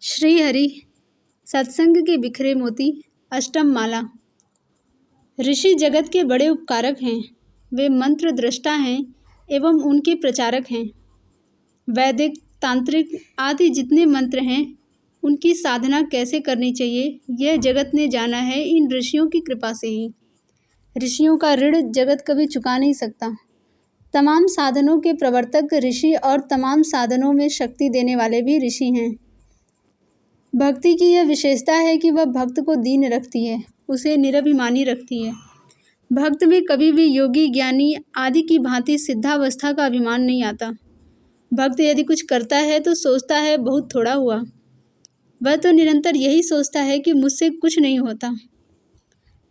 श्री हरि सत्संग के बिखरे मोती अष्टम माला। ऋषि जगत के बड़े उपकारक हैं। वे मंत्र दृष्टा हैं एवं उनके प्रचारक हैं। वैदिक, तांत्रिक आदि जितने मंत्र हैं उनकी साधना कैसे करनी चाहिए यह जगत ने जाना है इन ऋषियों की कृपा से ही। ऋषियों का ऋण जगत कभी चुका नहीं सकता। तमाम साधनों के प्रवर्तक ऋषि और तमाम साधनों में शक्ति देने वाले भी ऋषि हैं। भक्ति की यह विशेषता है कि वह भक्त को दीन रखती है, उसे निरभिमानी रखती है। भक्त में कभी भी योगी, ज्ञानी आदि की भांति सिद्धावस्था का अभिमान नहीं आता। भक्त यदि कुछ करता है तो सोचता है बहुत थोड़ा हुआ। वह तो निरंतर यही सोचता है कि मुझसे कुछ नहीं होता।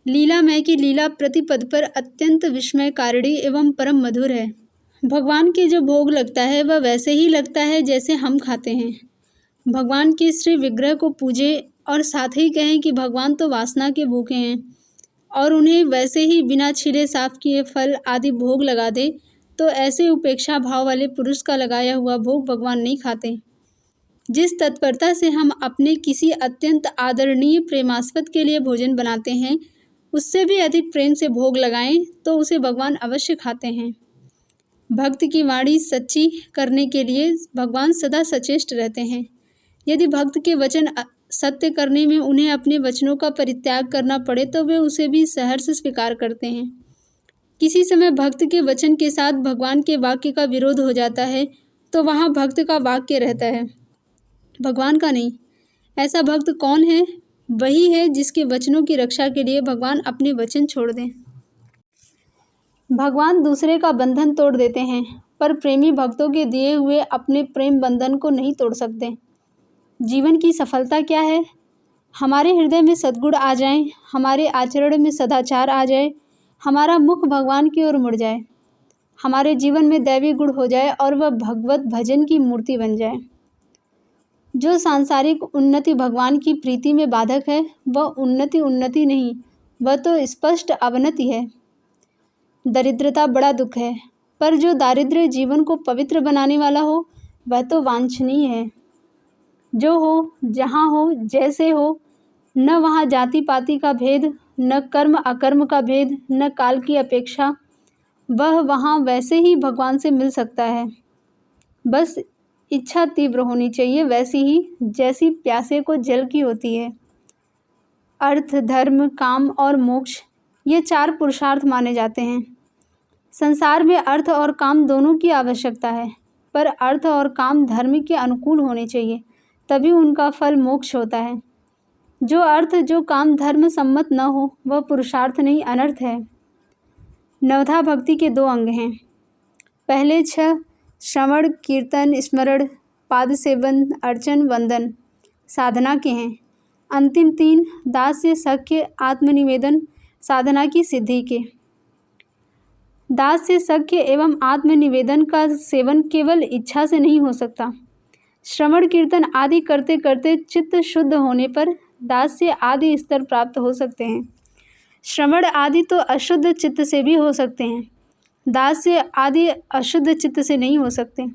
लीलामय की लीला प्रतिपद पर अत्यंत विस्मयकारिणी एवं परम मधुर है। भगवान के जो भोग लगता है वह वैसे ही लगता है जैसे हम खाते हैं। भगवान के श्री विग्रह को पूजे और साथ ही कहें कि भगवान तो वासना के भूखे हैं और उन्हें वैसे ही बिना छिले साफ किए फल आदि भोग लगा दे तो ऐसे उपेक्षा भाव वाले पुरुष का लगाया हुआ भोग भगवान नहीं खाते। जिस तत्परता से हम अपने किसी अत्यंत आदरणीय प्रेमास्पद के लिए भोजन बनाते हैं उससे भी अधिक प्रेम से भोग लगाएं तो उसे भगवान अवश्य खाते हैं। भक्त की वाणी सच्ची करने के लिए भगवान सदा सचेष्ट रहते हैं। यदि भक्त के वचन सत्य करने में उन्हें अपने वचनों का परित्याग करना पड़े तो वे उसे भी सहर्ष स्वीकार करते हैं। किसी समय भक्त के वचन के साथ भगवान के वाक्य का विरोध हो जाता है तो वहाँ भक्त का वाक्य रहता है, भगवान का नहीं। ऐसा भक्त कौन है? वही है जिसके वचनों की रक्षा के लिए भगवान अपने वचन छोड़ दें। भगवान दूसरे का बंधन तोड़ देते हैं पर प्रेमी भक्तों के दिए हुए अपने प्रेम बंधन को नहीं तोड़ सकते। जीवन की सफलता क्या है? हमारे हृदय में सद्गुण आ जाएं, हमारे आचरण में सदाचार आ जाए, हमारा मुख भगवान की ओर मुड़ जाए, हमारे जीवन में दैवी गुण हो जाए और वह भगवत भजन की मूर्ति बन जाए। जो सांसारिक उन्नति भगवान की प्रीति में बाधक है वह उन्नति नहीं, वह तो स्पष्ट अवनति है। दरिद्रता बड़ा दुख है पर जो दारिद्र्य जीवन को पवित्र बनाने वाला हो वह तो वांछनीय है। जो हो, जहाँ हो, जैसे हो, न वहाँ जाति पाति का भेद, न कर्म अकर्म का भेद, न काल की अपेक्षा, वह वहाँ वैसे ही भगवान से मिल सकता है। बस इच्छा तीव्र होनी चाहिए, वैसी ही जैसी प्यासे को जल की होती है। अर्थ, धर्म, काम और मोक्ष ये 4 पुरुषार्थ माने जाते हैं। संसार में अर्थ और काम दोनों की आवश्यकता है पर अर्थ और काम धर्म के अनुकूल होने चाहिए, तभी उनका फल मोक्ष होता है। जो अर्थ जो काम धर्म सम्मत न हो वह पुरुषार्थ नहीं, अनर्थ है। नवधा भक्ति के 2 अंग हैं। पहले 6 श्रवण, कीर्तन, स्मरण, पाद सेवन, अर्चन, वंदन साधना के हैं। अंतिम 3 दास्य, सख्य, आत्मनिवेदन साधना की सिद्धि के। दास्य, सख्य एवं आत्मनिवेदन का सेवन केवल इच्छा से नहीं हो सकता। श्रवण कीर्तन आदि करते करते चित्त शुद्ध होने पर दास्य आदि स्तर प्राप्त हो सकते हैं। श्रवण आदि तो अशुद्ध चित्त से भी हो सकते हैं, दास्य आदि अशुद्ध चित्त से नहीं हो सकते।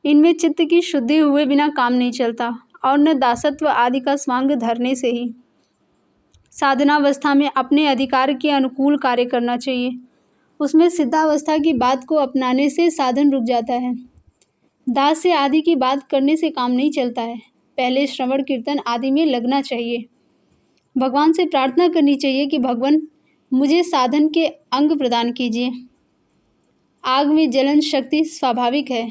इनमें चित्त की शुद्धि हुए बिना काम नहीं चलता और न दासत्व आदि का स्वांग धरने से ही। साधनावस्था में अपने अधिकार के अनुकूल कार्य करना चाहिए। उसमें सिद्धावस्था की बात को अपनाने से साधन रुक जाता है। दास्य आदि की बात करने से काम नहीं चलता है। पहले श्रवण कीर्तन आदि में लगना चाहिए। भगवान से प्रार्थना करनी चाहिए कि भगवान मुझे साधन के अंग प्रदान कीजिए। आग में जलन शक्ति स्वाभाविक है।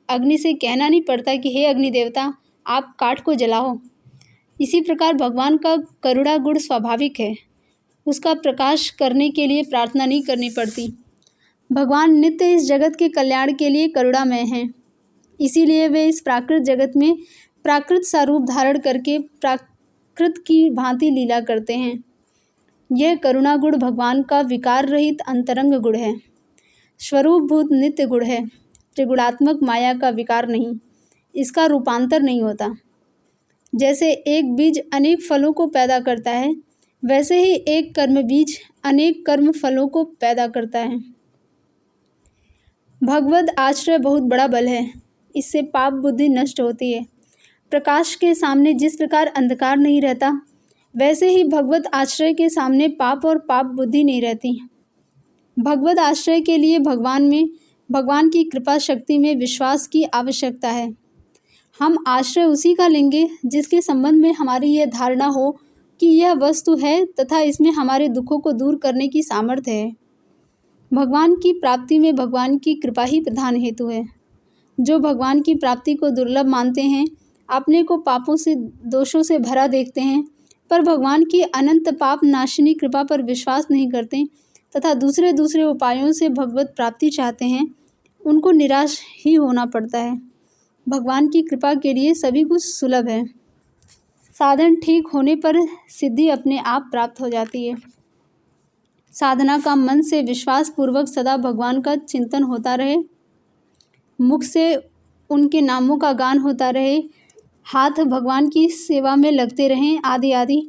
अग्नि से कहना नहीं पड़ता कि हे अग्नि देवता आप काठ को जलाओ। इसी प्रकार भगवान का करुणा गुण स्वाभाविक है, उसका प्रकाश करने के लिए प्रार्थना नहीं करनी पड़ती। भगवान नित्य इस जगत के कल्याण के लिए करुणामय हैं, इसीलिए वे इस प्राकृत जगत में प्राकृत स्वरूप धारण करके प्राकृत की भांति लीला करते हैं। यह करुणा गुण भगवान का विकार रहित अंतरंग गुण है, स्वरूपभूत नित्य गुण है। त्रिगुणात्मक माया का विकार नहीं, इसका रूपांतर नहीं होता। जैसे एक बीज अनेक फलों को पैदा करता है वैसे ही एक कर्म बीज अनेक कर्म फलों को पैदा करता है। भगवद आश्रय बहुत बड़ा बल है, इससे पाप बुद्धि नष्ट होती है। प्रकाश के सामने जिस प्रकार अंधकार नहीं रहता, वैसे ही भगवत आश्रय के सामने पाप और पाप बुद्धि नहीं रहती। भगवत आश्रय के लिए भगवान की कृपा शक्ति में विश्वास की आवश्यकता है। हम आश्रय उसी का लेंगे जिसके संबंध में हमारी यह धारणा हो कि यह वस्तु है तथा इसमें हमारे दुखों को दूर करने की सामर्थ्य है। भगवान की प्राप्ति में भगवान की कृपा ही प्रधान हेतु है। जो भगवान की प्राप्ति को दुर्लभ मानते हैं, अपने को पापों से दोषों से भरा देखते हैं, पर भगवान की अनंत पाप नाशिनी कृपा पर विश्वास नहीं करते तथा दूसरे उपायों से भगवत प्राप्ति चाहते हैं, उनको निराश ही होना पड़ता है। भगवान की कृपा के लिए सभी कुछ सुलभ है। साधन ठीक होने पर सिद्धि अपने आप प्राप्त हो जाती है। साधना का मन से विश्वास पूर्वक सदा भगवान का चिंतन होता रहे, मुख से उनके नामों का गान होता रहे, हाथ भगवान की सेवा में लगते रहें, आदि आदि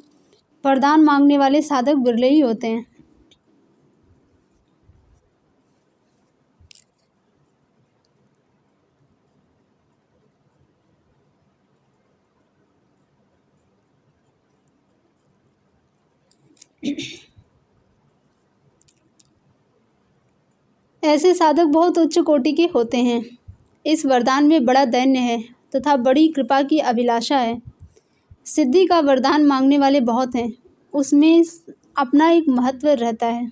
वरदान मांगने वाले साधक बिरले ही होते हैं। ऐसे साधक बहुत उच्च कोटि के होते हैं। इस वरदान में बड़ा दैन्य है तथा बड़ी कृपा की अभिलाषा है। सिद्धि का वरदान मांगने वाले बहुत हैं, उसमें अपना एक महत्व रहता है।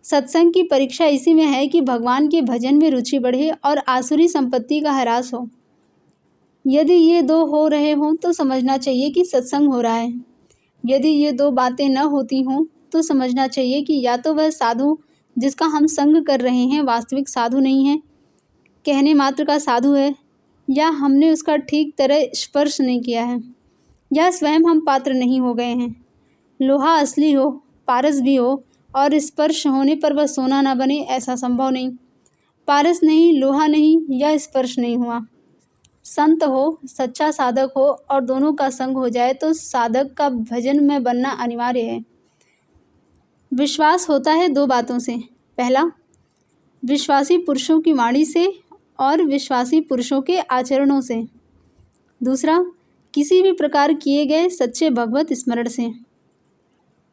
सत्संग की परीक्षा इसी में है कि भगवान के भजन में रुचि बढ़े और आसुरी संपत्ति का ह्रास हो। यदि ये दो हो रहे हों तो समझना चाहिए कि सत्संग हो रहा है। यदि ये दो बातें न होती हों तो समझना चाहिए कि या तो वह साधु जिसका हम संग कर रहे हैं वास्तविक साधु नहीं है, कहने मात्र का साधु है, या हमने उसका ठीक तरह स्पर्श नहीं किया है, या स्वयं हम पात्र नहीं हो गए हैं। लोहा असली हो, पारस भी हो और स्पर्श होने पर वह सोना न बने, ऐसा संभव नहीं। पारस नहीं, लोहा नहीं या स्पर्श नहीं हुआ। संत हो, सच्चा साधक हो और दोनों का संग हो जाए तो साधक का भजन में बनना अनिवार्य है। विश्वास होता है दो बातों से। पहला, विश्वासी पुरुषों की वाणी से और विश्वासी पुरुषों के आचरणों से। दूसरा, किसी भी प्रकार किए गए सच्चे भगवत स्मरण से।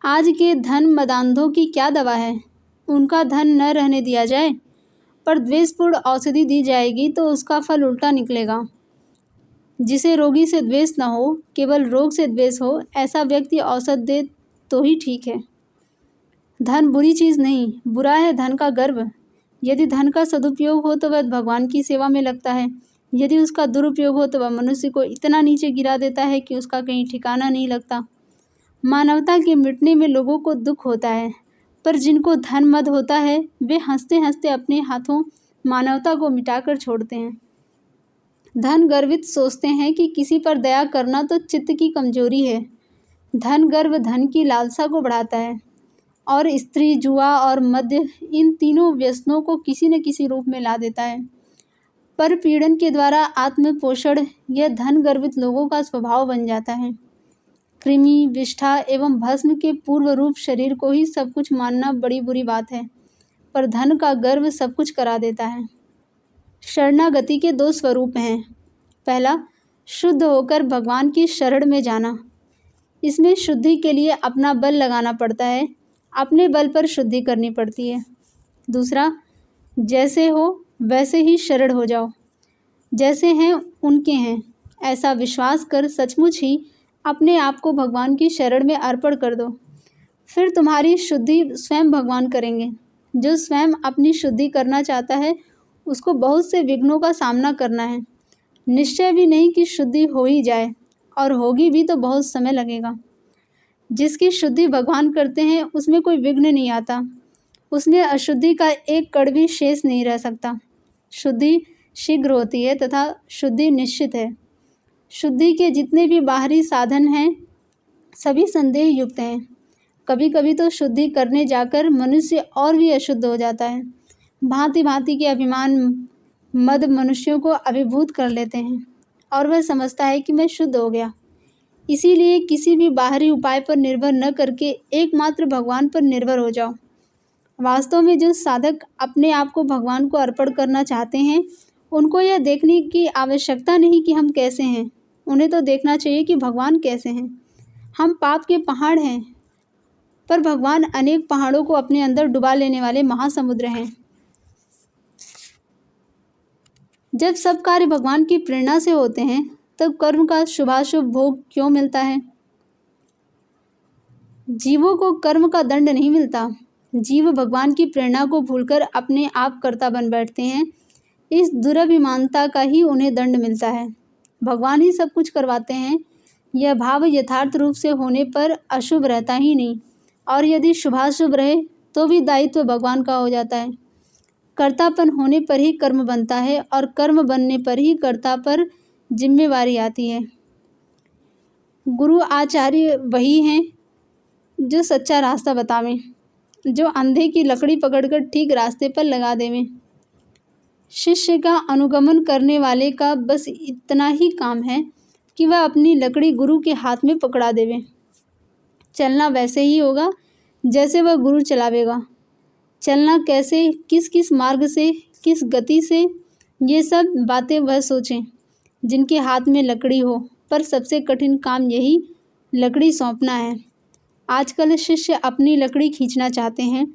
आज के धन मदांधों की क्या दवा है? उनका धन न रहने दिया जाए, पर द्वेषपूर्ण औषधि दी जाएगी तो उसका फल उल्टा निकलेगा। जिसे रोगी से द्वेष न हो, केवल रोग से द्वेष हो, ऐसा व्यक्ति औषध दे तो ही ठीक है। धन बुरी चीज़ नहीं, बुरा है धन का गर्व। यदि धन का सदुपयोग हो तो वह भगवान की सेवा में लगता है, यदि उसका दुरुपयोग हो तो वह मनुष्य को इतना नीचे गिरा देता है कि उसका कहीं ठिकाना नहीं लगता। मानवता के मिटने में लोगों को दुख होता है, पर जिनको धन मद होता है वे हंसते हंसते अपने हाथों मानवता को मिटाकर छोड़ते हैं। धन गर्वित सोचते हैं कि किसी पर दया करना तो चित्त की कमजोरी है। धन गर्व धन की लालसा को बढ़ाता है और स्त्री, जुआ और मद्य, इन तीनों व्यसनों को किसी न किसी रूप में ला देता है। पर पीड़न के द्वारा आत्मपोषण यह धन गर्वित लोगों का स्वभाव बन जाता है। कृमि, विष्ठा एवं भस्म के पूर्व रूप शरीर को ही सब कुछ मानना बड़ी बुरी बात है, पर धन का गर्व सब कुछ करा देता है। शरणागति के दो स्वरूप हैं। पहला, शुद्ध होकर भगवान की शरण में जाना। इसमें शुद्धि के लिए अपना बल लगाना पड़ता है, अपने बल पर शुद्धि करनी पड़ती है। दूसरा, जैसे हो वैसे ही शरण हो जाओ, जैसे हैं उनके हैं, ऐसा विश्वास कर सचमुच ही अपने आप को भगवान की शरण में अर्पण कर दो। फिर तुम्हारी शुद्धि स्वयं भगवान करेंगे। जो स्वयं अपनी शुद्धि करना चाहता है उसको बहुत से विघ्नों का सामना करना है। निश्चय भी नहीं कि शुद्धि हो ही जाए, और होगी भी तो बहुत समय लगेगा। जिसकी शुद्धि भगवान करते हैं उसमें कोई विघ्न नहीं आता, उसमें अशुद्धि का एक कण भी शेष नहीं रह सकता। शुद्धि शीघ्र होती है तथा शुद्धि निश्चित है। शुद्धि के जितने भी बाहरी साधन हैं सभी संदेह युक्त हैं। कभी कभी तो शुद्धि करने जाकर मनुष्य और भी अशुद्ध हो जाता है। भांति भांति के अभिमान मद मनुष्यों को अभिभूत कर लेते हैं और वह समझता है कि मैं शुद्ध हो गया। इसीलिए किसी भी बाहरी उपाय पर निर्भर न करके एकमात्र भगवान पर निर्भर हो जाओ। वास्तव में जो साधक अपने आप को भगवान को अर्पण करना चाहते हैं उनको यह देखने की आवश्यकता नहीं कि हम कैसे हैं, उन्हें तो देखना चाहिए कि भगवान कैसे हैं। हम पाप के पहाड़ हैं, पर भगवान अनेक पहाड़ों को अपने अंदर डुबा लेने वाले महासमुद्र हैं। जब सब कार्य भगवान की प्रेरणा से होते हैं, तब कर्म का शुभाशुभ भोग क्यों मिलता है? जीवों को कर्म का दंड नहीं मिलता। जीव भगवान की प्रेरणा को भूलकर अपने आप कर्ता बन बैठते हैं। इस दुरभिमानता का ही उन्हें दंड मिलता है। भगवान ही सब कुछ करवाते हैं। यह भाव यथार्थ रूप से होने पर अशुभ रहता ही नहीं, और यदि शुभाशुभ रहे तो भी दायित्व भगवान का हो जाता है। कर्तापन होने पर ही कर्म बनता है, और कर्म बनने पर ही कर्ता पर जिम्मेवारी आती है। गुरु आचार्य वही हैं जो सच्चा रास्ता बतावें, जो अंधे की लकड़ी पकड़कर ठीक रास्ते पर लगा देवें। शिष्य का अनुगमन करने वाले का बस इतना ही काम है कि वह अपनी लकड़ी गुरु के हाथ में पकड़ा देवे। चलना वैसे ही होगा जैसे वह गुरु चलावेगा। चलना कैसे, किस किस मार्ग से, किस गति से, ये सब बातें वह सोचें जिनके हाथ में लकड़ी हो। पर सबसे कठिन काम यही लकड़ी सौंपना है। आजकल शिष्य अपनी लकड़ी खींचना चाहते हैं,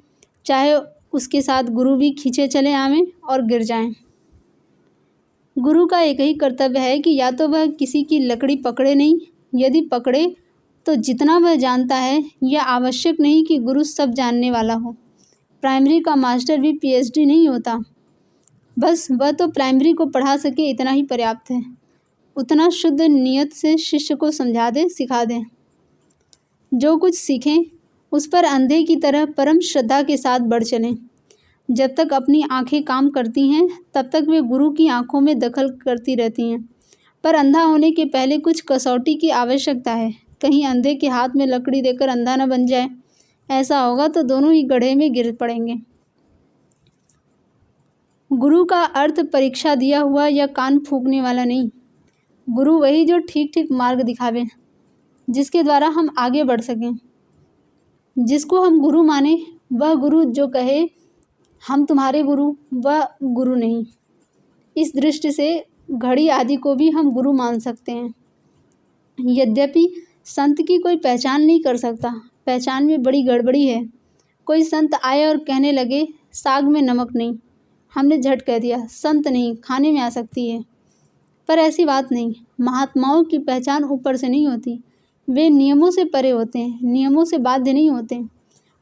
चाहे उसके साथ गुरु भी खींचे चले आवें और गिर जाएं। गुरु का एक ही कर्तव्य है कि या तो वह किसी की लकड़ी पकड़े नहीं, यदि पकड़े तो जितना वह जानता है। यह आवश्यक नहीं कि गुरु सब जानने वाला हो। प्राइमरी का मास्टर भी पीएचडी नहीं होता। बस वह तो प्राइमरी को पढ़ा सके, इतना ही पर्याप्त है। उतना शुद्ध नियत से शिष्य को समझा दे, सिखा दें। जो कुछ सीखें उस पर अंधे की तरह परम श्रद्धा के साथ बढ़ चलें। जब तक अपनी आंखें काम करती हैं, तब तक वे गुरु की आंखों में दखल करती रहती हैं। पर अंधा होने के पहले कुछ कसौटी की आवश्यकता है। कहीं अंधे के हाथ में लकड़ी देकर अंधा न बन जाए। ऐसा होगा तो दोनों ही गड्ढे में गिर पड़ेंगे। गुरु का अर्थ परीक्षा दिया हुआ या कान फूंकने वाला नहीं। गुरु वही जो ठीक ठीक मार्ग दिखावे, जिसके द्वारा हम आगे बढ़ सकें। जिसको हम गुरु माने, वह गुरु जो कहे हम तुम्हारे गुरु, वह गुरु नहीं। इस दृष्टि से घड़ी आदि को भी हम गुरु मान सकते हैं। यद्यपि संत की कोई पहचान नहीं कर सकता। पहचान में बड़ी गड़बड़ी है। कोई संत आए और कहने लगे साग में नमक नहीं, हमने झट कह दिया संत नहीं, खाने में आ सकती है। पर ऐसी बात नहीं। महात्माओं की पहचान ऊपर से नहीं होती। वे नियमों से परे होते हैं, नियमों से बाध्य नहीं होते।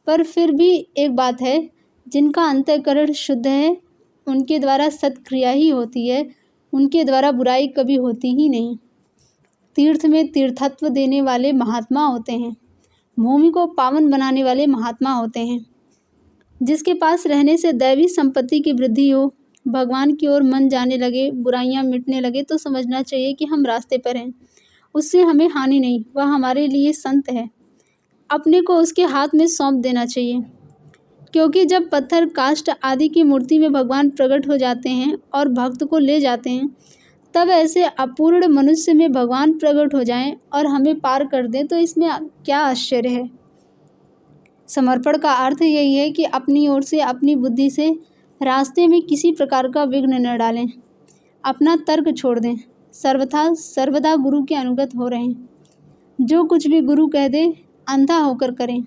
पर फिर भी एक बात है, जिनका अंतःकरण शुद्ध है उनके द्वारा सत्क्रिया ही होती है। उनके द्वारा बुराई कभी होती ही नहीं। तीर्थ में तीर्थत्व देने वाले महात्मा होते हैं। भूमि को पावन बनाने वाले महात्मा होते हैं। जिसके पास रहने से दैवी संपत्ति की वृद्धि हो, भगवान की ओर मन जाने लगे, बुराइयां मिटने लगे, तो समझना चाहिए कि हम रास्ते पर हैं। उससे हमें हानि नहीं, वह हमारे लिए संत है। अपने को उसके हाथ में सौंप देना चाहिए। क्योंकि जब पत्थर, काष्ठ आदि की मूर्ति में भगवान प्रकट हो जाते हैं और भक्त को ले जाते हैं, तब ऐसे अपूर्ण मनुष्य में भगवान प्रकट हो जाएं और हमें पार कर दें, तो इसमें क्या आश्चर्य है। समर्पण का अर्थ यही है कि अपनी ओर से, अपनी बुद्धि से रास्ते में किसी प्रकार का विघ्न न डालें। अपना तर्क छोड़ दें। सर्वदा गुरु के अनुगत हो रहें। जो कुछ भी गुरु कह दे अंधा होकर करें।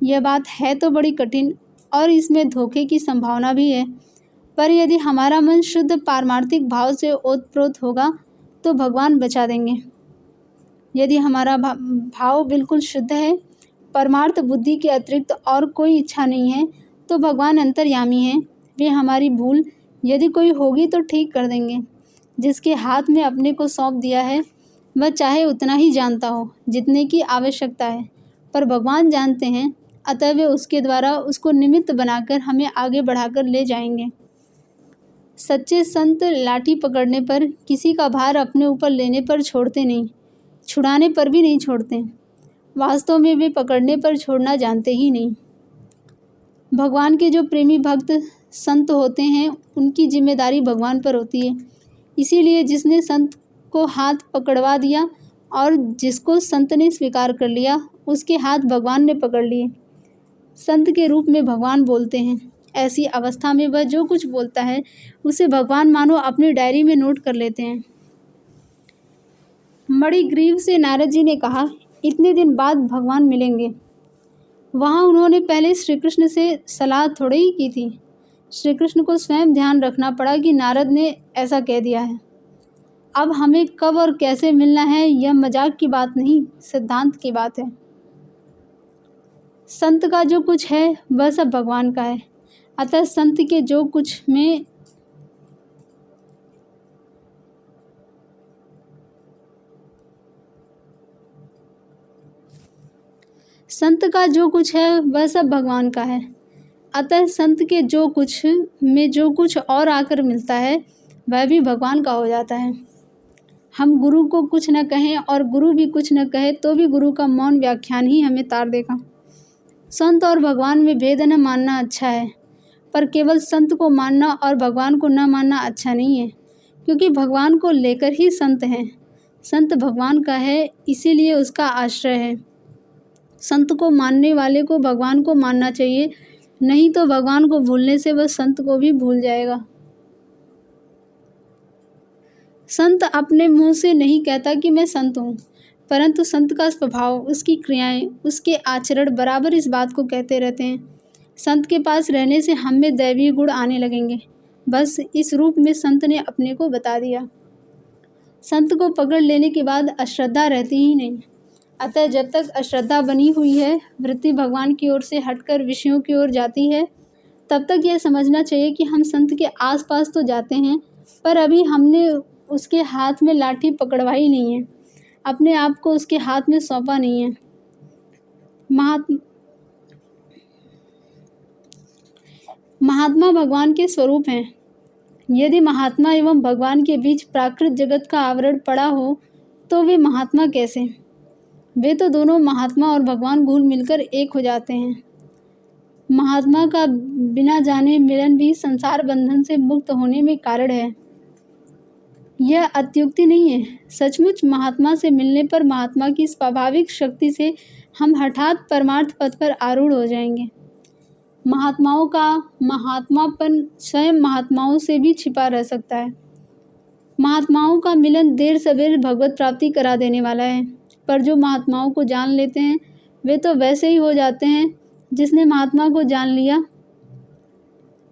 यह बात है तो बड़ी कठिन और इसमें धोखे की संभावना भी है। पर यदि हमारा मन शुद्ध पारमार्थिक भाव से ओतप्रोत होगा तो भगवान बचा देंगे। यदि हमारा भाव बिल्कुल शुद्ध है, परमार्थ बुद्धि के अतिरिक्त और कोई इच्छा नहीं है, तो भगवान अंतर्यामी हैं। वे हमारी भूल यदि कोई होगी तो ठीक कर देंगे। जिसके हाथ में अपने को सौंप दिया है, वह चाहे उतना ही जानता हो जितने की आवश्यकता है, पर भगवान जानते हैं, अतः वे उसके द्वारा उसको निमित्त बनाकर हमें आगे बढ़ाकर ले जाएंगे। सच्चे संत लाठी पकड़ने पर, किसी का भार अपने ऊपर लेने पर छोड़ते नहीं, छुड़ाने पर भी नहीं छोड़ते। वास्तव में वे पकड़ने पर छोड़ना जानते ही नहीं। भगवान के जो प्रेमी भक्त संत होते हैं, उनकी जिम्मेदारी भगवान पर होती है। इसीलिए जिसने संत को हाथ पकड़वा दिया और जिसको संत ने स्वीकार कर लिया, उसके हाथ भगवान ने पकड़ लिए। संत के रूप में भगवान बोलते हैं। ऐसी अवस्था में वह जो कुछ बोलता है उसे भगवान मानो अपनी डायरी में नोट कर लेते हैं। मणिग्रीव से नारद जी ने कहा, इतने दिन बाद भगवान मिलेंगे। वहाँ उन्होंने पहले श्री कृष्ण से सलाह थोड़ी ही की थी। श्री कृष्ण को स्वयं ध्यान रखना पड़ा कि नारद ने ऐसा कह दिया है। अब हमें कब और कैसे मिलना है यह मजाक की बात नहीं, सिद्धांत की बात है। संत का जो कुछ है वह सब भगवान का है, अतः संत के जो कुछ में संत का जो कुछ है वह सब भगवान का है, अतः संत के जो कुछ में जो कुछ और आकर मिलता है वह भी भगवान का हो जाता है। हम गुरु को कुछ न कहें और गुरु भी कुछ न कहे तो भी गुरु का मौन व्याख्यान ही हमें तार देगा। संत और भगवान में भेद न मानना अच्छा है, पर केवल संत को मानना और भगवान को न मानना अच्छा नहीं है, क्योंकि भगवान को लेकर ही संत हैं। संत भगवान का है, इसीलिए उसका आश्रय है। संत को मानने वाले को भगवान को मानना चाहिए, नहीं तो भगवान को भूलने से वह संत को भी भूल जाएगा। संत अपने मुंह से नहीं कहता कि मैं संत हूँ, परंतु संत का स्वभाव, उसकी क्रियाएं, उसके आचरण बराबर इस बात को कहते रहते हैं। संत के पास रहने से हम में दैवीय गुण आने लगेंगे। बस इस रूप में संत ने अपने को बता दिया। संत को पकड़ लेने के बाद अश्रद्धा रहती ही नहीं। अतः जब तक अश्रद्धा बनी हुई है, वृत्ति भगवान की ओर से हटकर विषयों की ओर जाती है, तब तक यह समझना चाहिए कि हम संत के आसपास तो जाते हैं, पर अभी हमने उसके हाथ में लाठी पकड़वाई नहीं है, अपने आप को उसके हाथ में सौंपा नहीं है। महात्मा भगवान के स्वरूप हैं। यदि महात्मा एवं भगवान के बीच प्राकृत जगत का आवरण पड़ा हो तो वे महात्मा कैसे? वे तो दोनों महात्मा और भगवान घुल मिलकर एक हो जाते हैं। महात्मा का बिना जाने मिलन भी संसार बंधन से मुक्त होने में कारण है। यह अत्युक्ति नहीं है। सचमुच महात्मा से मिलने पर महात्मा की स्वाभाविक शक्ति से हम हठात परमार्थ पथ पर आरूढ़ हो जाएंगे। महात्माओं का महात्मापन स्वयं महात्माओं से भी छिपा रह सकता है। महात्माओं का मिलन देर सवेर भगवत प्राप्ति करा देने वाला है, पर जो महात्माओं को जान लेते हैं वे तो वैसे ही हो जाते हैं। जिसने महात्मा को जान लिया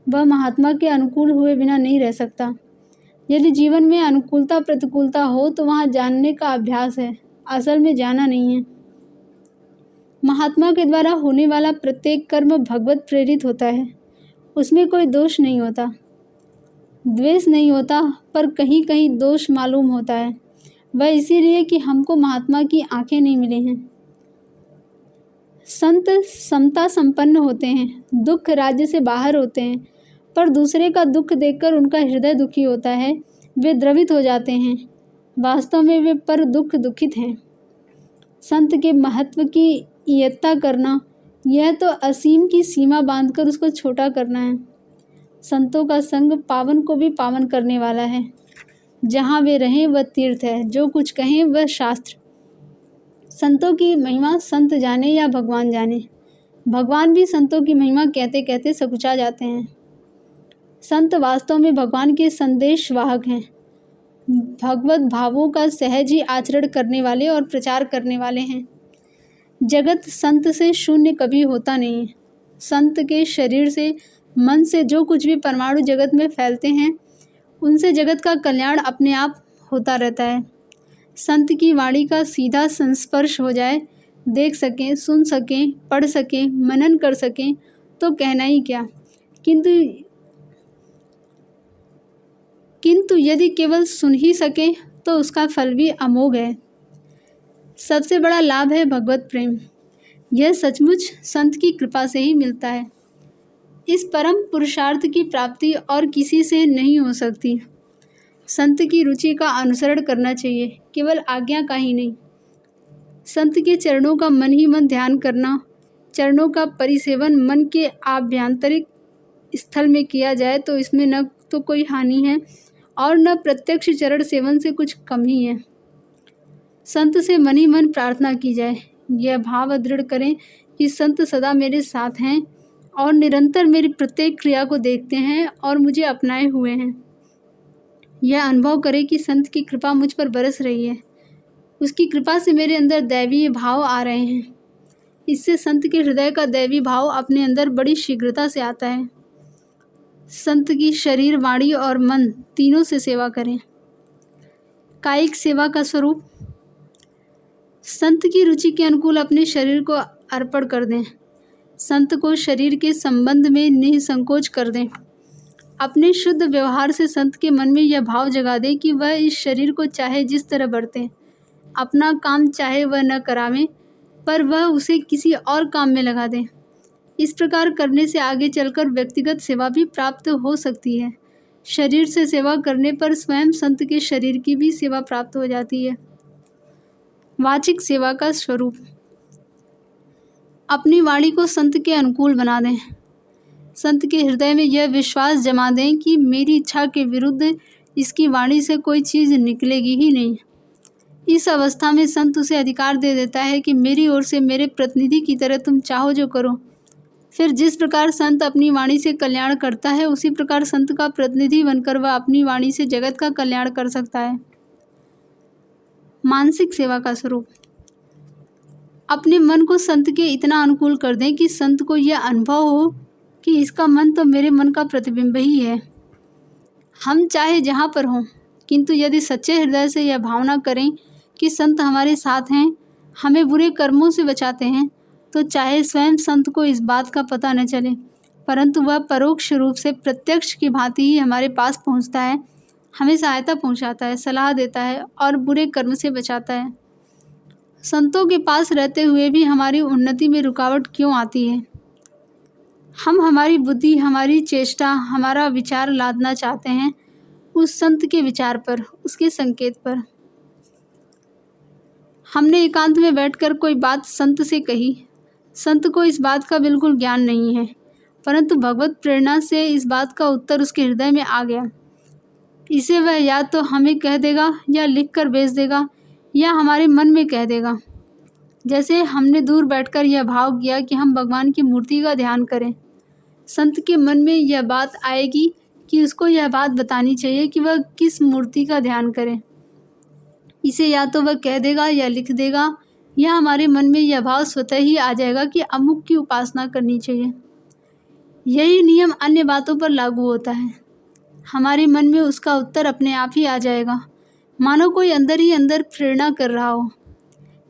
वह महात्मा के अनुकूल हुए बिना नहीं रह सकता। यदि जीवन में अनुकूलता प्रतिकूलता हो तो वहाँ जानने का अभ्यास है, असल में जाना नहीं है। महात्मा के द्वारा होने वाला प्रत्येक कर्म भगवत प्रेरित होता है, उसमें कोई दोष नहीं होता, द्वेष नहीं होता, पर कहीं कहीं दोष मालूम होता है। वह इसीलिए कि हमको महात्मा की आंखें नहीं मिली हैं। संत समता संपन्न होते हैं, दुख राज्य से बाहर होते हैं, पर दूसरे का दुख देखकर उनका हृदय दुखी होता है, वे द्रवित हो जाते हैं। वास्तव में वे पर दुखित हैं। संत के महत्व की इयत्ता करना, यह तो असीम की सीमा बांधकर उसको छोटा करना है। संतों का संग पावन को भी पावन करने वाला है। जहाँ वे रहें वह तीर्थ है, जो कुछ कहें वह शास्त्र। संतों की महिमा संत जाने या भगवान जाने, भगवान भी संतों की महिमा कहते कहते सकुचा जाते हैं। संत वास्तव में भगवान के संदेश वाहक हैं, भगवत भावों का सहज ही आचरण करने वाले और प्रचार करने वाले हैं। जगत संत से शून्य कभी होता नहीं। संत के शरीर से, मन से जो कुछ भी परमाणु जगत में फैलते हैं, उनसे जगत का कल्याण अपने आप होता रहता है। संत की वाणी का सीधा संस्पर्श हो जाए, देख सकें, सुन सकें, पढ़ सकें, मनन कर सकें तो कहना ही क्या। किंतु यदि केवल सुन ही सकें तो उसका फल भी अमोघ है। सबसे बड़ा लाभ है भगवत प्रेम। यह सचमुच संत की कृपा से ही मिलता है। इस परम पुरुषार्थ की प्राप्ति और किसी से नहीं हो सकती। संत की रुचि का अनुसरण करना चाहिए, केवल आज्ञा का ही नहीं। संत के चरणों का मन ही मन ध्यान करना, चरणों का परिसेवन मन के आभ्यंतरिक स्थल में किया जाए तो इसमें न तो कोई हानि है और न प्रत्यक्ष चरण सेवन से कुछ कम ही है। संत से मन ही मन प्रार्थना की जाए, यह भाव दृढ़ करें कि संत सदा मेरे साथ हैं और निरंतर मेरी प्रत्येक क्रिया को देखते हैं और मुझे अपनाए हुए हैं। यह अनुभव करें कि संत की कृपा मुझ पर बरस रही है। उसकी कृपा से मेरे अंदर दैवीय भाव आ रहे हैं। इससे संत के हृदय का दैवी भाव अपने अंदर बड़ी शीघ्रता से आता है। संत की शरीर, वाणी और मन तीनों से सेवा करें। कायिक सेवा का स्वरूप। संत की रुचि के अनुकूल अपने शरीर को अर्पण कर दें। संत को शरीर के संबंध में निसंकोच कर दें। अपने शुद्ध व्यवहार से संत के मन में यह भाव जगा दें कि वह इस शरीर को चाहे जिस तरह बरतें, अपना काम चाहे वह न करावें, पर वह उसे किसी और काम में लगा दें। इस प्रकार करने से आगे चलकर व्यक्तिगत सेवा भी प्राप्त हो सकती है। शरीर से सेवा करने पर स्वयं संत के शरीर की भी सेवा प्राप्त हो जाती है। वाचिक सेवा का स्वरूप। अपनी वाणी को संत के अनुकूल बना दें। संत के हृदय में यह विश्वास जमा दें कि मेरी इच्छा के विरुद्ध इसकी वाणी से कोई चीज़ निकलेगी ही नहीं। इस अवस्था में संत उसे अधिकार दे देता है कि मेरी ओर से मेरे प्रतिनिधि की तरह तुम चाहो जो करो। फिर जिस प्रकार संत अपनी वाणी से कल्याण करता है, उसी प्रकार संत का प्रतिनिधि बनकर वह अपनी वाणी से जगत का कल्याण कर सकता है। मानसिक सेवा का स्वरूप। अपने मन को संत के इतना अनुकूल कर दें कि संत को यह अनुभव हो कि इसका मन तो मेरे मन का प्रतिबिंब ही है। हम चाहे जहाँ पर हों, किंतु यदि सच्चे हृदय से यह भावना करें कि संत हमारे साथ हैं, हमें बुरे कर्मों से बचाते हैं, तो चाहे स्वयं संत को इस बात का पता न चले, परंतु वह परोक्ष रूप से प्रत्यक्ष की भांति ही हमारे पास पहुँचता है, हमें सहायता पहुँचाता है, सलाह देता है और बुरे कर्म से बचाता है। संतों के पास रहते हुए भी हमारी उन्नति में रुकावट क्यों आती है? हम हमारी बुद्धि, हमारी चेष्टा, हमारा विचार लादना चाहते हैं उस संत के विचार पर, उसके संकेत पर। हमने एकांत में बैठकर कोई बात संत से कही। संत को इस बात का बिल्कुल ज्ञान नहीं है, परंतु भगवत प्रेरणा से इस बात का उत्तर उसके हृदय में आ गया। इसे वह या तो हमें कह देगा या लिख कर भेज देगा या हमारे मन में कह देगा। जैसे हमने दूर बैठकर यह भाव किया कि हम भगवान की मूर्ति का ध्यान करें, संत के मन में यह बात आएगी कि उसको यह बात बतानी चाहिए कि वह किस मूर्ति का ध्यान करे। इसे या तो वह कह देगा या लिख देगा, या हमारे मन में यह भाव स्वतः ही आ जाएगा कि अमुक की उपासना करनी चाहिए। यही नियम अन्य बातों पर लागू होता है। हमारे मन में उसका उत्तर अपने आप ही आ जाएगा, मानो कोई अंदर ही अंदर प्रेरणा कर रहा हो।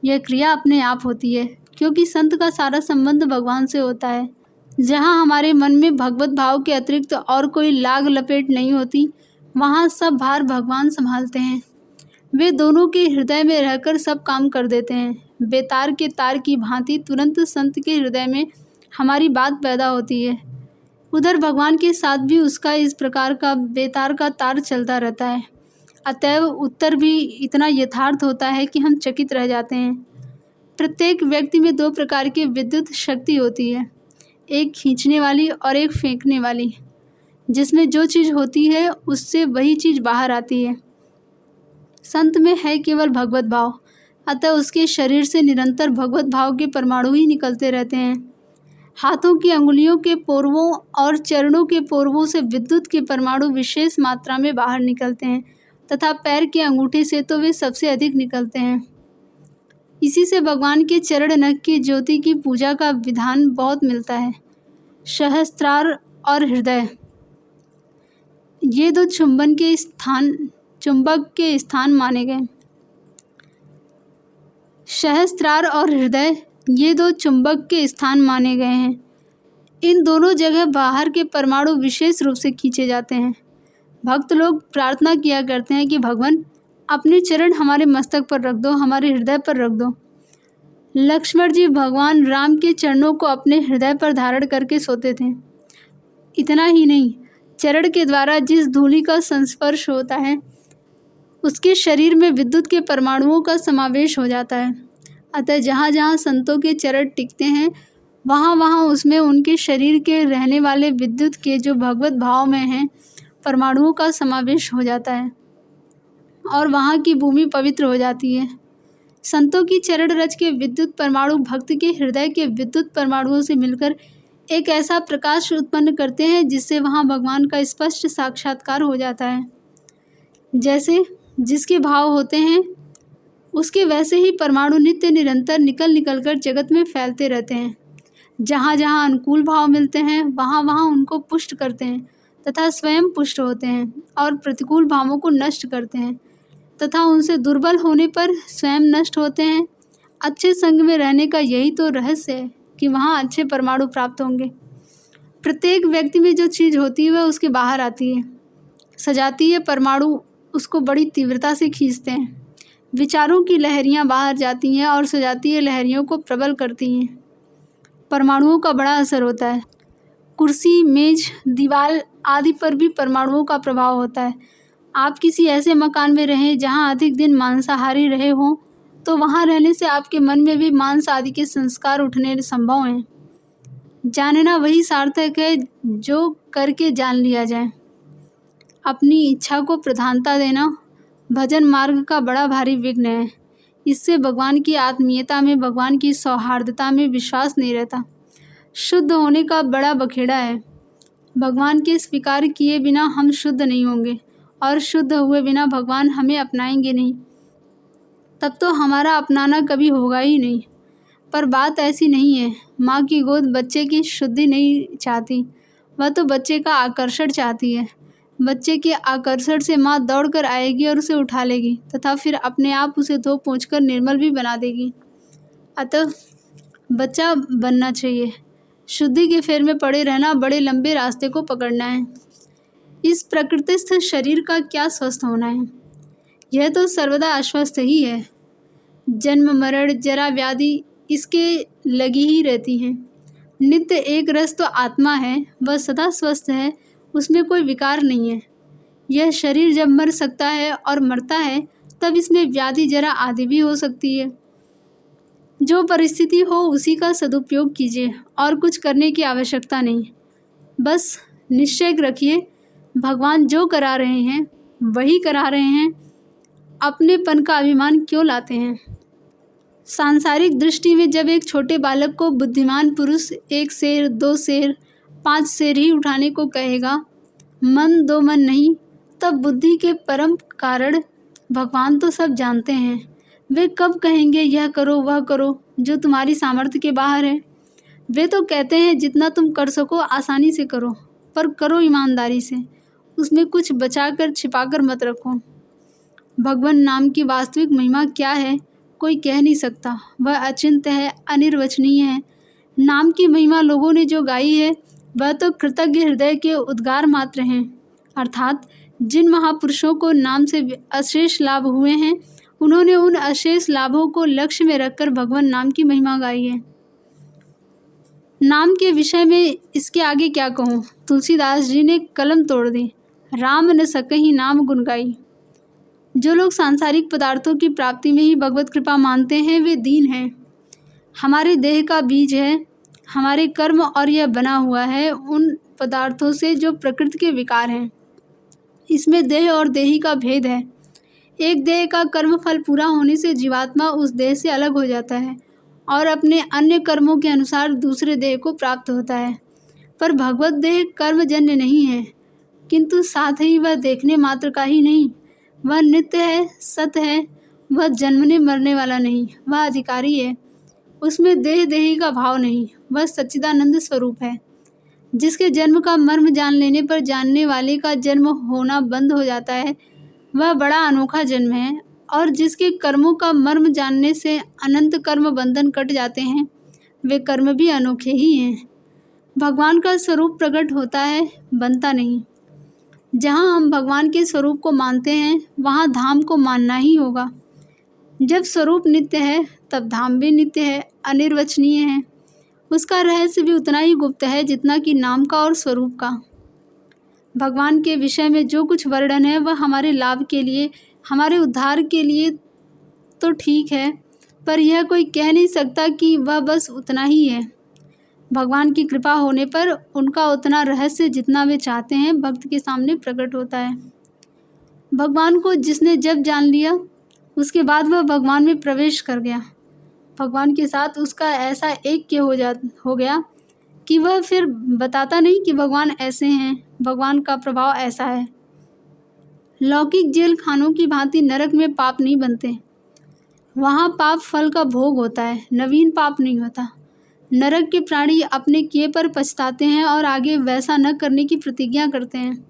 यह क्रिया अपने आप होती है, क्योंकि संत का सारा संबंध भगवान से होता है। जहाँ हमारे मन में भगवत भाव के अतिरिक्त और कोई लाग लपेट नहीं होती, वहाँ सब भार भगवान संभालते हैं। वे दोनों के हृदय में रहकर सब काम कर देते हैं। बेतार के तार की भांति तुरंत संत के हृदय में हमारी बात पैदा होती है। उधर भगवान के साथ भी उसका इस प्रकार का बेतार का तार चलता रहता है। अतएव उत्तर भी इतना यथार्थ होता है कि हम चकित रह जाते हैं। प्रत्येक व्यक्ति में दो प्रकार की विद्युत शक्ति होती है, एक खींचने वाली और एक फेंकने वाली। जिसमें जो चीज़ होती है उससे वही चीज़ बाहर आती है। संत में है केवल भगवत भाव, अतः उसके शरीर से निरंतर भगवत भाव के परमाणु ही निकलते रहते हैं। हाथों की अंगुलियों के पोरवों और चरणों के पोरवों से विद्युत के परमाणु विशेष मात्रा में बाहर निकलते हैं, तथा पैर के अंगूठे से तो वे सबसे अधिक निकलते हैं। इसी से भगवान के चरण नख की ज्योति की पूजा का विधान बहुत मिलता है। सहस्त्रार और हृदय, ये दो चुंबक के स्थान माने गए। सहस्त्रार और हृदय ये दो चुंबक के स्थान माने गए हैं। इन दोनों जगह बाहर के परमाणु विशेष रूप से खींचे जाते हैं। भक्त लोग प्रार्थना किया करते हैं कि भगवान अपने चरण हमारे मस्तक पर रख दो, हमारे हृदय पर रख दो। लक्ष्मण जी भगवान राम के चरणों को अपने हृदय पर धारण करके सोते थे। इतना ही नहीं, चरण के द्वारा जिस धूलि का संस्पर्श होता है उसके शरीर में विद्युत के परमाणुओं का समावेश हो जाता है। अतः जहाँ जहाँ संतों के चरण टिकते हैं वहाँ वहाँ उसमें उनके शरीर के रहने वाले विद्युत के जो भगवत भाव में हैं परमाणुओं का समावेश हो जाता है और वहाँ की भूमि पवित्र हो जाती है। संतों की चरण रज के विद्युत परमाणु भक्त के हृदय के विद्युत परमाणुओं से मिलकर एक ऐसा प्रकाश उत्पन्न करते हैं जिससे वहाँ भगवान का स्पष्ट साक्षात्कार हो जाता है। जैसे जिसके भाव होते हैं उसके वैसे ही परमाणु नित्य निरंतर निकल कर जगत में फैलते रहते हैं। जहाँ जहाँ अनुकूल भाव मिलते हैं वहाँ वहाँ उनको पुष्ट करते हैं तथा स्वयं पुष्ट होते हैं और प्रतिकूल भावों को नष्ट करते हैं तथा उनसे दुर्बल होने पर स्वयं नष्ट होते हैं। अच्छे संग में रहने का यही तो रहस्य है कि वहाँ अच्छे परमाणु प्राप्त होंगे। प्रत्येक व्यक्ति में जो चीज़ होती है वह उसके बाहर आती है, सजाती है। परमाणु उसको बड़ी तीव्रता से खींचते हैं। विचारों की लहरियाँ बाहर जाती हैं और सजाती है लहरियों को प्रबल करती हैं। परमाणुओं का बड़ा असर होता है। कुर्सी, मेज, दीवार आदि पर भी परमाणुओं का प्रभाव होता है। आप किसी ऐसे मकान में रहें जहाँ अधिक दिन मांसाहारी रहे हों तो वहाँ रहने से आपके मन में भी मांस आदि के संस्कार उठने संभव हैं। जानना वही सार्थक है जो करके जान लिया जाए। अपनी इच्छा को प्रधानता देना भजन मार्ग का बड़ा भारी विघ्न है। इससे भगवान की आत्मीयता में, भगवान की सौहार्दता में विश्वास नहीं रहता। शुद्ध होने का बड़ा बखेड़ा है। भगवान के स्वीकार किए बिना हम शुद्ध नहीं होंगे और शुद्ध हुए बिना भगवान हमें अपनाएंगे नहीं। तब तो हमारा अपनाना कभी होगा ही नहीं। पर बात ऐसी नहीं है। माँ की गोद बच्चे की शुद्धि नहीं चाहती, वह तो बच्चे का आकर्षण चाहती है। बच्चे के आकर्षण से माँ दौड़कर आएगी और उसे उठा लेगी तथा फिर अपने आप उसे धो पोंछकर निर्मल भी बना देगी। अतः बच्चा बनना चाहिए। शुद्धि के फेर में पड़े रहना, बड़े लंबे रास्ते को पकड़ना है। इस प्रकृतिस्थ शरीर का क्या स्वस्थ होना है? यह तो सर्वदा अस्वस्थ ही है। जन्म, मरण, जरा, व्याधि इसके लगी ही रहती हैं। नित्य एक रस तो आत्मा है, वह सदा स्वस्थ है, उसमें कोई विकार नहीं है। यह शरीर जब मर सकता है और मरता है तब इसमें व्याधि, जरा आदि भी हो सकती है। जो परिस्थिति हो उसी का सदुपयोग कीजिए और कुछ करने की आवश्यकता नहीं। बस निश्चय रखिए, भगवान जो करा रहे हैं वही करा रहे हैं। अपनेपन का अभिमान क्यों लाते हैं? सांसारिक दृष्टि में जब एक छोटे बालक को बुद्धिमान पुरुष 1 शेर, 2 शेर, 5 शेर ही उठाने को कहेगा, मन 2 मन नहीं, तब बुद्धि के परम कारण भगवान तो सब जानते हैं। वे कब कहेंगे यह करो वह करो जो तुम्हारी सामर्थ्य के बाहर है? वे तो कहते हैं जितना तुम कर सको आसानी से करो, पर करो ईमानदारी से, उसमें कुछ बचाकर छिपाकर मत रखो। भगवान नाम की वास्तविक महिमा क्या है कोई कह नहीं सकता। वह अचिंत्य है, अनिर्वचनीय है। नाम की महिमा लोगों ने जो गाई है वह तो कृतज्ञ हृदय के उद्गार मात्र हैं। अर्थात जिन महापुरुषों को नाम से अशेष लाभ हुए हैं उन्होंने उन अशेष लाभों को लक्ष्य में रखकर भगवान नाम की महिमा गाई है। नाम के विषय में इसके आगे क्या कहूँ। तुलसीदास जी ने कलम तोड़ दी, राम न सकहि नाम गुण गाई। जो लोग सांसारिक पदार्थों की प्राप्ति में ही भगवत कृपा मानते हैं वे दीन हैं। हमारे देह का बीज है, हमारे कर्म और यह बना हुआ है उन पदार्थों से जो प्रकृति के विकार हैं। इसमें देह और देही का भेद है। एक देह का कर्म फल पूरा होने से जीवात्मा उस देह से अलग हो जाता है और अपने अन्य कर्मों के अनुसार दूसरे देह को प्राप्त होता है। पर भगवत देह कर्मजन्य नहीं है, किंतु साथ ही वह देखने मात्र का ही नहीं, वह नित्य है, सत्य है। वह जन्मने मरने वाला नहीं, वह अधिकारी है। उसमें देह देही का भाव नहीं, वह सच्चिदानंद स्वरूप है। जिसके जन्म का मर्म जान लेने पर जानने वाले का जन्म होना बंद हो जाता है, वह बड़ा अनोखा जन्म है। और जिसके कर्मों का मर्म जानने से अनंत कर्म बंधन कट जाते हैं, वे कर्म भी अनोखे ही हैं। भगवान का स्वरूप प्रकट होता है, बनता नहीं। जहाँ हम भगवान के स्वरूप को मानते हैं वहाँ धाम को मानना ही होगा। जब स्वरूप नित्य है तब धाम भी नित्य है, अनिर्वचनीय है। उसका रहस्य भी उतना ही गुप्त है जितना कि नाम का और स्वरूप का। भगवान के विषय में जो कुछ वर्णन है वह हमारे लाभ के लिए, हमारे उद्धार के लिए तो ठीक है, पर यह कोई कह नहीं सकता कि वह बस उतना ही है। भगवान की कृपा होने पर उनका उतना रहस्य जितना वे चाहते हैं भक्त के सामने प्रकट होता है। भगवान को जिसने जब जान लिया उसके बाद वह भगवान में प्रवेश कर गया। भगवान के साथ उसका ऐसा ऐक्य हो गया कि वह फिर बताता नहीं कि भगवान ऐसे हैं, भगवान का प्रभाव ऐसा है। लौकिक जेल खानों की भांति नरक में पाप नहीं बनते। वहाँ पाप फल का भोग होता है, नवीन पाप नहीं होता। नरक के प्राणी अपने किए पर पछताते हैं और आगे वैसा न करने की प्रतिज्ञा करते हैं।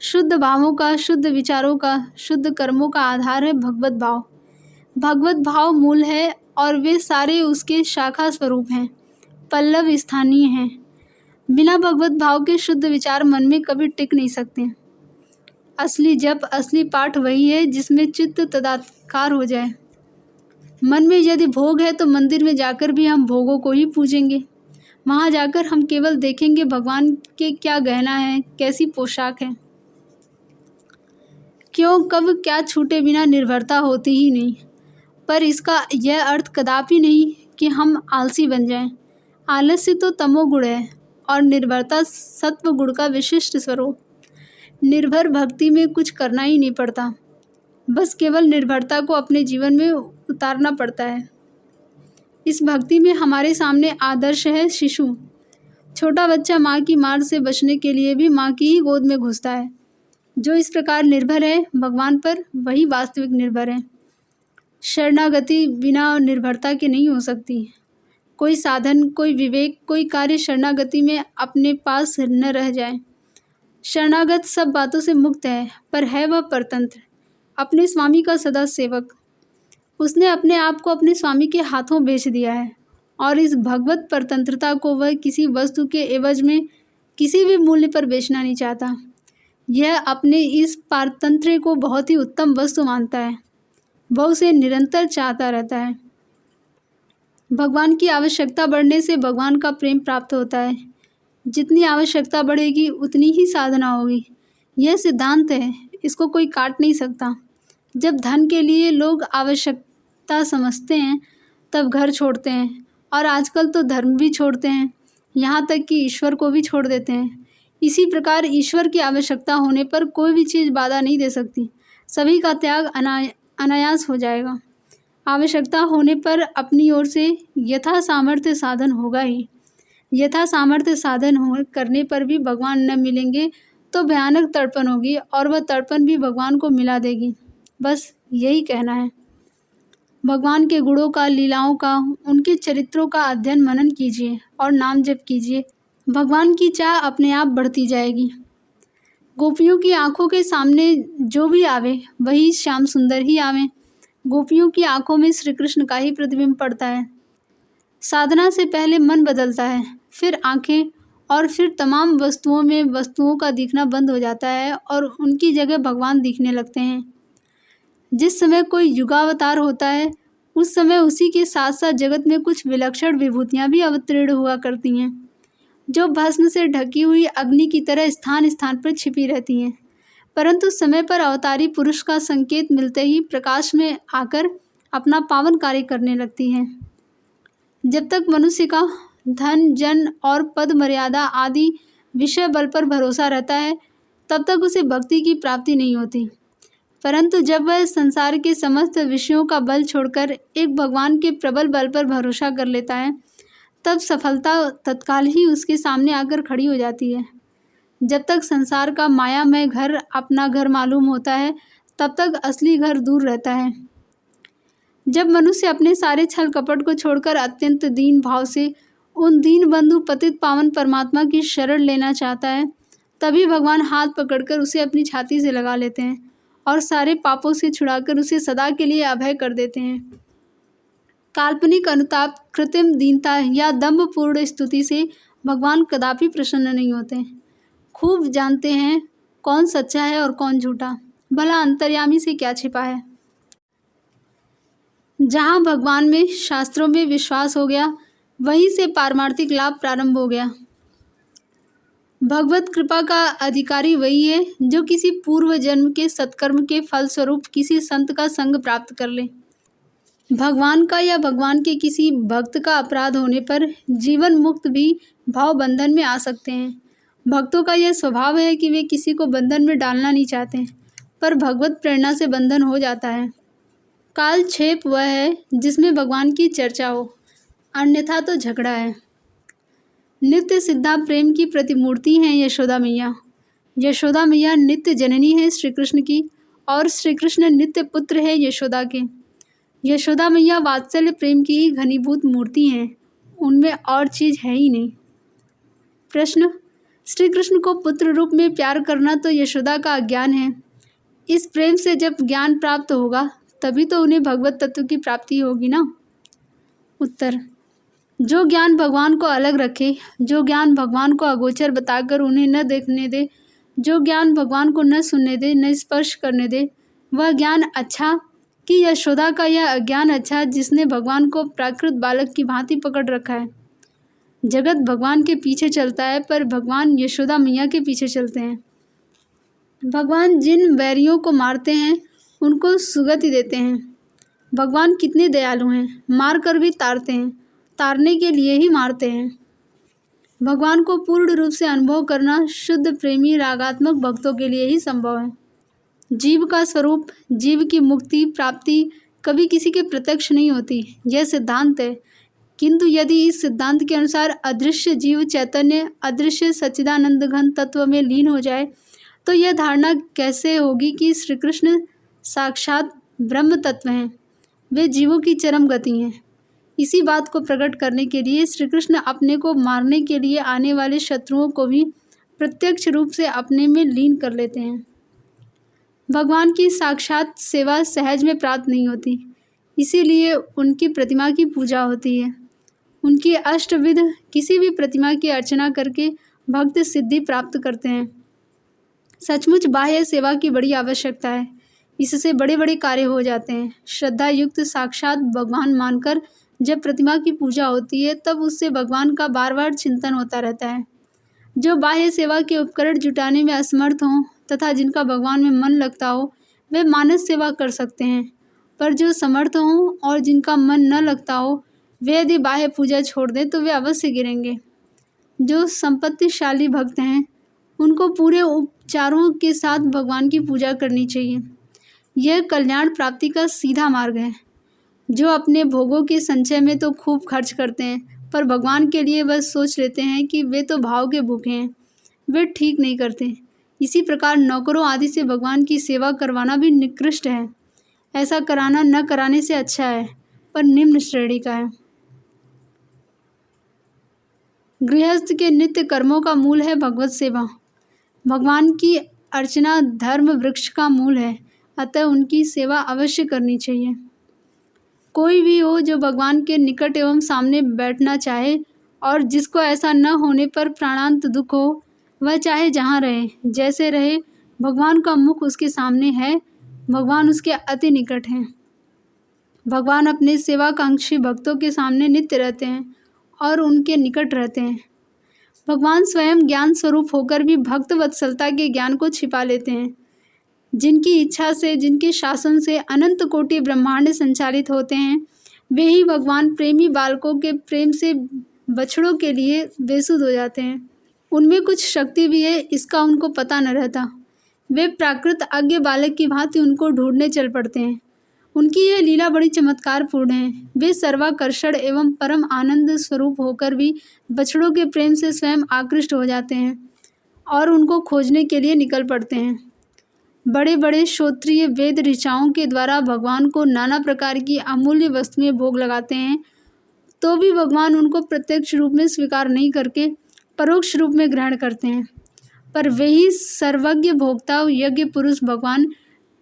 शुद्ध भावों का, शुद्ध विचारों का, शुद्ध कर्मों का आधार है भगवत भाव। भगवत भाव मूल है और वे सारे उसके शाखा स्वरूप हैं, पल्लव स्थानीय हैं। बिना भगवत भाव के शुद्ध विचार मन में कभी टिक नहीं सकते। असली जप, असली पाठ वही है जिसमें चित्त तदाकार हो जाए। मन में यदि भोग है तो मंदिर में जाकर भी हम भोगों को ही पूजेंगे। वहाँ जाकर हम केवल देखेंगे भगवान के क्या गहना है, कैसी पोशाक है। क्यों, कब, क्या छूटे बिना निर्भरता होती ही नहीं। पर इसका यह अर्थ कदापि नहीं कि हम आलसी बन जाएं। आलस्य तो तमोगुण है और निर्भरता सत्व गुण का विशिष्ट स्वरूप। निर्भर भक्ति में कुछ करना ही नहीं पड़ता, बस केवल निर्भरता को अपने जीवन में उतारना पड़ता है। इस भक्ति में हमारे सामने आदर्श है शिशु। छोटा बच्चा माँ की मार से बचने के लिए भी माँ की ही गोद में घुसता है। जो इस प्रकार निर्भर है भगवान पर, वही वास्तविक निर्भर है। शरणागति बिना निर्भरता के नहीं हो सकती। कोई साधन, कोई विवेक, कोई कार्य शरणागति में अपने पास न रह जाए। शरणागत सब बातों से मुक्त है, पर है वह परतंत्र, अपने स्वामी का सदा सेवक। उसने अपने आप को अपने स्वामी के हाथों बेच दिया है और इस भगवत परतंत्रता को वह किसी वस्तु के एवज में किसी भी मूल्य पर बेचना नहीं चाहता। यह अपने इस पारतंत्र को बहुत ही उत्तम वस्तु मानता है। वह उसे निरंतर चाहता रहता है। भगवान की आवश्यकता बढ़ने से भगवान का प्रेम प्राप्त होता है। जितनी आवश्यकता बढ़ेगी उतनी ही साधना होगी। यह सिद्धांत है, इसको कोई काट नहीं सकता। जब धन के लिए लोग आवश्यकता समझते हैं तब घर छोड़ते हैं और आजकल तो धर्म भी छोड़ते हैं, यहाँ तक कि ईश्वर को भी छोड़ देते हैं। इसी प्रकार ईश्वर की आवश्यकता होने पर कोई भी चीज़ बाधा नहीं दे सकती। सभी का त्याग अनायास हो जाएगा। आवश्यकता होने पर अपनी ओर से यथा सामर्थ्य साधन होगा ही। यथा सामर्थ्य साधन करने पर भी भगवान न मिलेंगे तो भयानक तड़पन होगी और वह तड़पन भी भगवान को मिला देगी। बस यही कहना है। भगवान के गुणों का, लीलाओं का, उनके चरित्रों का अध्ययन मनन कीजिए और नाम जप कीजिए। भगवान की चाह अपने आप बढ़ती जाएगी। गोपियों की आंखों के सामने जो भी आवे वही श्याम सुंदर ही आवे। गोपियों की आंखों में श्री कृष्ण का ही प्रतिबिंब पड़ता है। साधना से पहले मन बदलता है, फिर आंखें और फिर तमाम वस्तुओं में वस्तुओं का दिखना बंद हो जाता है और उनकी जगह भगवान दिखने लगते हैं। जिस समय कोई युगावतार होता है उस समय उसी के साथ साथ जगत में कुछ विलक्षण विभूतियाँ भी अवतीर्ण हुआ करती हैं, जो भस्म से ढकी हुई अग्नि की तरह स्थान स्थान पर छिपी रहती हैं, परंतु समय पर अवतारी पुरुष का संकेत मिलते ही प्रकाश में आकर अपना पावन कार्य करने लगती हैं। जब तक मनुष्य का धन, जन और पद मर्यादा आदि विषय बल पर भरोसा रहता है तब तक उसे भक्ति की प्राप्ति नहीं होती, परंतु जब वह संसार के समस्त विषयों का बल छोड़कर एक भगवान के प्रबल बल पर भरोसा कर लेता है तब सफलता तत्काल ही उसके सामने आकर खड़ी हो जाती है। जब तक संसार का मायामय घर अपना घर मालूम होता है तब तक असली घर दूर रहता है। जब मनुष्य अपने सारे छल कपट को छोड़कर अत्यंत दीन भाव से उन दीन बंधु पतित पावन परमात्मा की शरण लेना चाहता है तभी भगवान हाथ पकड़कर उसे अपनी छाती से लगा लेते हैं और सारे पापों से छुड़ाकर उसे सदा के लिए अभय कर देते हैं। काल्पनिक अनुताप, कृत्रिम दीनता या दंभपूर्ण स्तुति से भगवान कदापि प्रसन्न नहीं होते। खूब जानते हैं कौन सच्चा है और कौन झूठा, भला अंतर्यामी से क्या छिपा है। जहाँ भगवान में, शास्त्रों में विश्वास हो गया वहीं से पारमार्थिक लाभ प्रारंभ हो गया। भगवत कृपा का अधिकारी वही है जो किसी पूर्व जन्म के सत्कर्म के फलस्वरूप किसी संत का संग प्राप्त कर ले। भगवान का या भगवान के किसी भक्त का अपराध होने पर जीवन मुक्त भी भाव बंधन में आ सकते हैं। भक्तों का यह स्वभाव है कि वे किसी को बंधन में डालना नहीं चाहते, पर भगवत प्रेरणा से बंधन हो जाता है। कालक्षेप वह है जिसमें भगवान की चर्चा हो, अन्यथा तो झगड़ा है। नित्य सिद्धा प्रेम की प्रतिमूर्ति हैं यशोदा मैया। यशोदा मैया नित्य जननी है श्री कृष्ण की और श्री कृष्ण नित्य पुत्र है यशोदा के। यशोदा मैया वात्सल्य प्रेम की ही घनीभूत मूर्ति हैं, उनमें और चीज़ है ही नहीं। प्रश्न, श्री कृष्ण को पुत्र रूप में प्यार करना तो यशोदा का अज्ञान है। इस प्रेम से जब ज्ञान प्राप्त होगा तभी तो उन्हें भगवत तत्व की प्राप्ति होगी ना। उत्तर, जो ज्ञान भगवान को अलग रखे, जो ज्ञान भगवान को अगोचर बताकर उन्हें न देखने दे, जो ज्ञान भगवान को न सुनने दे, न स्पर्श करने दे, वह ज्ञान अच्छा कि यशोदा का यह अज्ञान अच्छा जिसने भगवान को प्राकृत बालक की भांति पकड़ रखा है। जगत भगवान के पीछे चलता है पर भगवान यशोदा मैया के पीछे चलते हैं। भगवान जिन बैरियों को मारते हैं उनको सुगति देते हैं। भगवान कितने दयालु हैं, मार कर भी तारते हैं, तारने के लिए ही मारते हैं। भगवान को पूर्ण रूप से अनुभव करना शुद्ध प्रेमी रागात्मक भक्तों के लिए ही संभव है। जीव का स्वरूप, जीव की मुक्ति प्राप्ति कभी किसी के प्रत्यक्ष नहीं होती, यह सिद्धांत है। किंतु यदि इस सिद्धांत के अनुसार अदृश्य जीव चैतन्य अदृश्य सच्चिदानंद घन तत्व में लीन हो जाए तो यह धारणा कैसे होगी कि श्री कृष्ण साक्षात ब्रह्म तत्व हैं, वे जीवों की चरम गति हैं। इसी बात को प्रकट करने के लिए श्री कृष्ण अपने को मारने के लिए आने वाले शत्रुओं को भी प्रत्यक्ष रूप से अपने में लीन कर लेते हैं। भगवान की साक्षात सेवा सहज में प्राप्त नहीं होती, इसीलिए उनकी प्रतिमा की पूजा होती है। उनकी अष्टविध किसी भी प्रतिमा की अर्चना करके भक्त सिद्धि प्राप्त करते हैं। सचमुच बाह्य सेवा की बड़ी आवश्यकता है, इससे बड़े बड़े कार्य हो जाते हैं। श्रद्धा युक्त साक्षात भगवान मानकर जब प्रतिमा की पूजा होती है तब उससे भगवान का बार बार चिंतन होता रहता है। जो बाह्य सेवा के उपकरण जुटाने में असमर्थ हों तथा जिनका भगवान में मन लगता हो वे मानस सेवा कर सकते हैं, पर जो समर्थ हों और जिनका मन न लगता हो वे यदि बाह्य पूजा छोड़ दें तो वे अवश्य गिरेंगे। जो संपत्तिशाली भक्त हैं उनको पूरे उपचारों के साथ भगवान की पूजा करनी चाहिए। यह कल्याण प्राप्ति का सीधा मार्ग है। जो अपने भोगों के संचय में तो खूब खर्च करते हैं पर भगवान के लिए बस सोच लेते हैं कि वे तो भाव के भूखे हैं, वे ठीक नहीं करते। इसी प्रकार नौकरों आदि से भगवान की सेवा करवाना भी निकृष्ट है। ऐसा कराना न कराने से अच्छा है, पर निम्न श्रेणी का है। गृहस्थ के नित्य कर्मों का मूल है भगवत सेवा। भगवान की अर्चना धर्म वृक्ष का मूल है, अतः उनकी सेवा अवश्य करनी चाहिए। कोई भी हो जो भगवान के निकट एवं सामने बैठना चाहे और जिसको ऐसा न होने पर प्राणांत दुख हो, वह चाहे जहाँ रहे जैसे रहे, भगवान का मुख उसके सामने है, भगवान उसके अति निकट हैं। भगवान अपने सेवाकांक्षी भक्तों के सामने नित्य रहते हैं और उनके निकट रहते हैं। भगवान स्वयं ज्ञान स्वरूप होकर भी भक्त वत्सलता के ज्ञान को छिपा लेते हैं। जिनकी इच्छा से, जिनके शासन से अनंत कोटि ब्रह्मांड संचालित होते हैं, वे ही भगवान प्रेमी बालकों के प्रेम से बछड़ों के लिए बेसुध हो जाते हैं। उनमें कुछ शक्ति भी है, इसका उनको पता न रहता। वे प्राकृत अज्ञ बालक की भांति उनको ढूंढने चल पड़ते हैं। उनकी यह लीला बड़ी चमत्कारपूर्ण है। वे सर्वाकर्षण एवं परम आनंद स्वरूप होकर भी बछड़ों के प्रेम से स्वयं आकृष्ट हो जाते हैं और उनको खोजने के लिए निकल पड़ते हैं। बड़े बड़े श्रोत्रिय वेद ऋचाओं के द्वारा भगवान को नाना प्रकार की अमूल्य वस्तुएं भोग लगाते हैं, तो भी भगवान उनको प्रत्यक्ष रूप में स्वीकार नहीं करके परोक्ष रूप में ग्रहण करते हैं। पर वही सर्वज्ञ भोक्ता यज्ञ पुरुष भगवान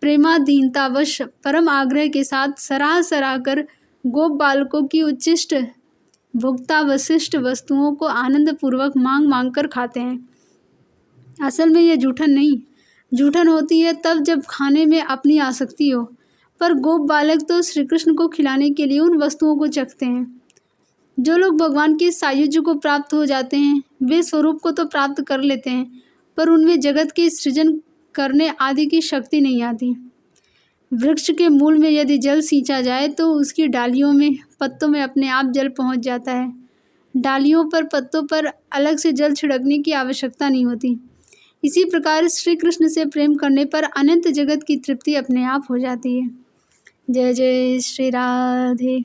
प्रेमाधीनतावश परम आग्रह के साथ सराह कर गोप बालकों की उच्चिष्ट भोक्तावशिष्ट वस्तुओं को आनंद पूर्वक मांग कर खाते हैं। असल में यह जूठन नहीं, जूठन होती है तब जब खाने में अपनी आसक्ति हो, पर गोप बालक तो श्री कृष्ण को खिलाने के लिए उन वस्तुओं को चखते हैं। जो लोग भगवान के सायुज्य को प्राप्त हो जाते हैं वे स्वरूप को तो प्राप्त कर लेते हैं, पर उनमें जगत के सृजन करने आदि की शक्ति नहीं आती। वृक्ष के मूल में यदि जल सींचा जाए तो उसकी डालियों में पत्तों में अपने आप जल पहुंच जाता है। डालियों पर पत्तों पर अलग से जल छिड़कने की आवश्यकता नहीं होती। इसी प्रकार श्री कृष्ण से प्रेम करने पर अनंत जगत की तृप्ति अपने आप हो जाती है। जय जय श्री राधे।